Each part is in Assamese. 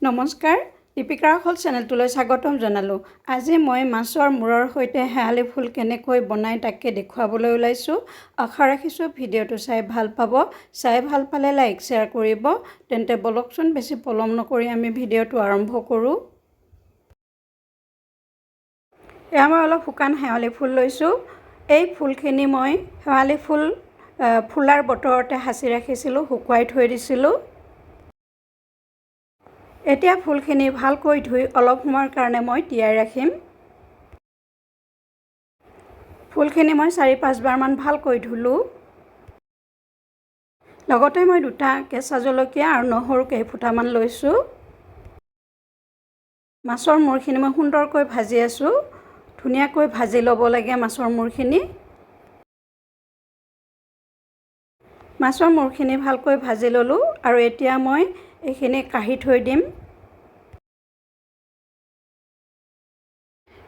নমস্কাৰ, দীপিকা ৰাখল চেনেলটোলৈ স্বাগতম জনালোঁ। আজি মই মাছৰ মূৰৰ সৈতে শেৱালি ফুল কেনেকৈ বনাই তাকে দেখুৱাবলৈ ওলাইছোঁ। আশা ৰাখিছোঁ ভিডিঅ'টো চাই ভাল পাব। চাই ভাল পালে লাইক শ্বেয়াৰ কৰিব। তেন্তে বলকচোন বেছি পলম নকৰি আমি ভিডিঅ'টো আৰম্ভ কৰোঁ। এয়া মই অলপ শুকান শেৱালি ফুল লৈছোঁ। এই ফুলখিনি মই শেৱালি ফুল ফুলাৰ বতৰতে সাঁচি ৰাখিছিলোঁ, শুকুৱাই থৈ দিছিলোঁ। এতিয়া ফুলখিনি ভালকৈ ধুই অলপ সময়ৰ কাৰণে মই তিয়াই ৰাখিম। ফুলখিনি মই 4-5 বাৰমান ভালকৈ ধুলোঁ। লগতে মই 2টা কেঁচা জলকীয়া আৰু নহৰু কেইফুটামান লৈছোঁ। মাছৰ মূৰখিনি মই সুন্দৰকৈ ভাজি আছোঁ। ধুনীয়াকৈ ভাজি ল'ব লাগে মাছৰ মূৰখিনি। মাছৰ মূৰখিনি ভালকৈ ভাজি ল'লোঁ আৰু এতিয়া মই এইখিনি কাঢ়ি থৈ দিম।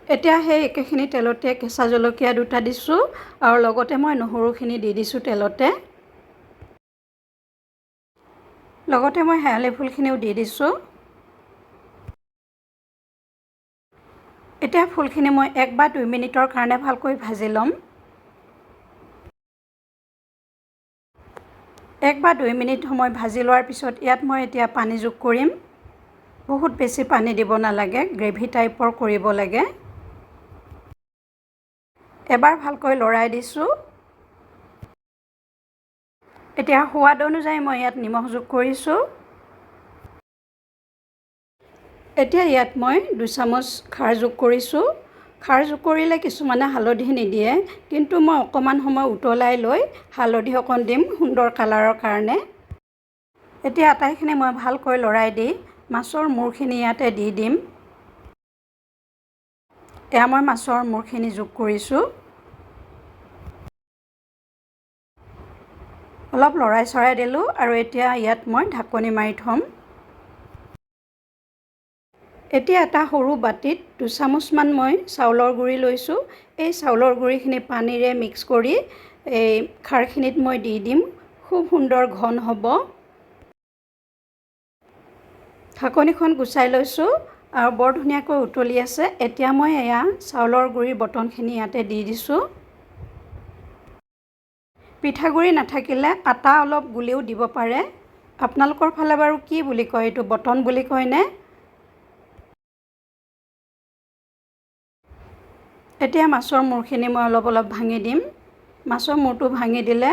এতিয়া সেই একেখিনি তেলতে কেঁচা জলকীয়া 2টা দিছোঁ আৰু লগতে মই নহৰুখিনি দি দিছোঁ তেলতে। লগতে মই শেৱালি ফুলখিনিও দি দিছোঁ। এতিয়া ফুলখিনি মই 1 বা 2 মিনিটৰ কাৰণে ভালকৈ ভাজি ল'ম। 1 বা 2 মিনিট সময় ভাজি লোৱাৰ পিছত ইয়াত মই এতিয়া পানী যোগ কৰিম। বহুত বেছি পানী দিব নালাগে, গ্ৰেভি টাইপৰ কৰিব লাগে। এবাৰ ভালকৈ লৰাই দিছোঁ। এতিয়া সোৱাদ অনুযায়ী মই ইয়াত নিমখ যোগ কৰিছোঁ। এতিয়া ইয়াত মই 2 চামুচ খাৰ যোগ কৰিছোঁ। খাৰ যোগ কৰিলে কিছুমানে হালধি নিদিয়ে, কিন্তু মই অকণমান সময় উতলাই লৈ হালধি অকণ দিম সুন্দৰ কালাৰৰ কাৰণে। এতিয়া আটাইখিনি মই ভালকৈ লৰাই দি মাছৰ মূৰখিনি ইয়াতে দি দিম। এয়া মই মাছৰ মূৰখিনি যোগ কৰিছোঁ। অলপ লৰাই চৰাই দিলোঁ আৰু এতিয়া ইয়াত মই ঢাকনি মাৰি থ'ম। এতিয়া এটা সৰু বাটিত 2 চামুচমান মই চাউলৰ গুড়ি লৈছোঁ। এই চাউলৰ গুড়িখিনি পানীৰে মিক্স কৰি এই খাৰখিনিত মই দি দিম। খুব সুন্দৰ ঘন হ'ব। ঢাকনিখন গুচাই লৈছোঁ আৰু বৰ ধুনীয়াকৈ উতলি আছে। এতিয়া মই এয়া চাউলৰ গুড়িৰ বটনখিনি ইয়াতে দি দিছোঁ। পিঠাগুড়ি নাথাকিলে আটা অলপ গুলিও দিব পাৰে। আপোনালোকৰ ফালে বাৰু কি বুলি কয়, এইটো বটন বুলি কয়নে? এতিয়া মাছৰ মূৰখিনি মই অলপ অলপ ভাঙি দিম। মাছৰ মূৰটো ভাঙি দিলে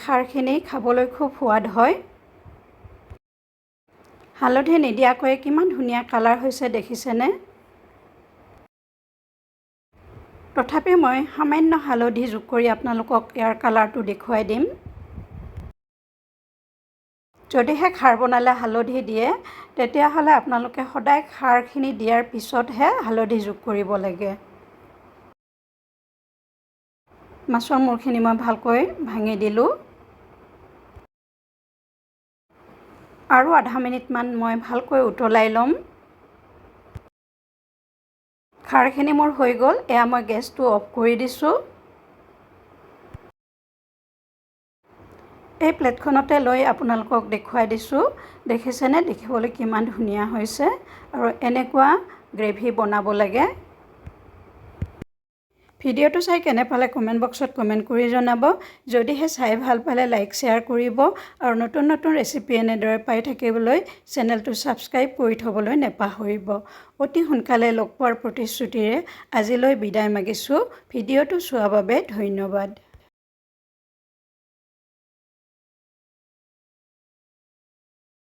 খাৰখিনি খাবলৈ খুব সোৱাদ হয়। হালধি নিদিয়াকৈ কিমান ধুনীয়া কালাৰ হৈছে দেখিছেনে? তথাপি মই সামান্য হালধি যোগ কৰি আপোনালোকক ইয়াৰ কালাৰটো দেখুৱাই দিম। যদিহে খাৰ বনালে হালধি দিয়ে, তেতিয়াহ'লে আপোনালোকে সদায় খাৰখিনি দিয়াৰ পিছতহে হালধি যোগ কৰিব লাগে। মাছৰ মূৰখিনি মই ভালকৈ ভাঙি দিলোঁ। আৰু আধা মিনিটমান মই ভালকৈ উতলাই ল'ম। খাৰখিনি মোৰ হৈ গ'ল। এয়া মই গেছটো অফ কৰি দিছোঁ। এই প্লেটখনতে লৈ আপোনালোকক দেখুৱাই দিছোঁ। দেখিছেনে? দেখিবলৈ কিমান ধুনীয়া হৈছে আৰু এনেকুৱা গ্ৰেভি বনাব লাগে। ভিডিঅ'টো চাই কেনে পালে কমেণ্ট বক্সত কমেণ্ট কৰি জনাব। যদিহে চাই ভাল পালে লাইক শ্বেয়াৰ কৰিব আৰু নতুন নতুন ৰেচিপি এনেদৰে পাই থাকিবলৈ চেনেলটো ছাবস্ক্ৰাইব কৰি থ'বলৈ নেপাহৰিব। অতি সোনকালে লগ পোৱাৰ প্ৰতিশ্ৰুতিৰে আজিলৈ বিদায় মাগিছোঁ। ভিডিঅ'টো চোৱাৰ বাবে ধন্যবাদ।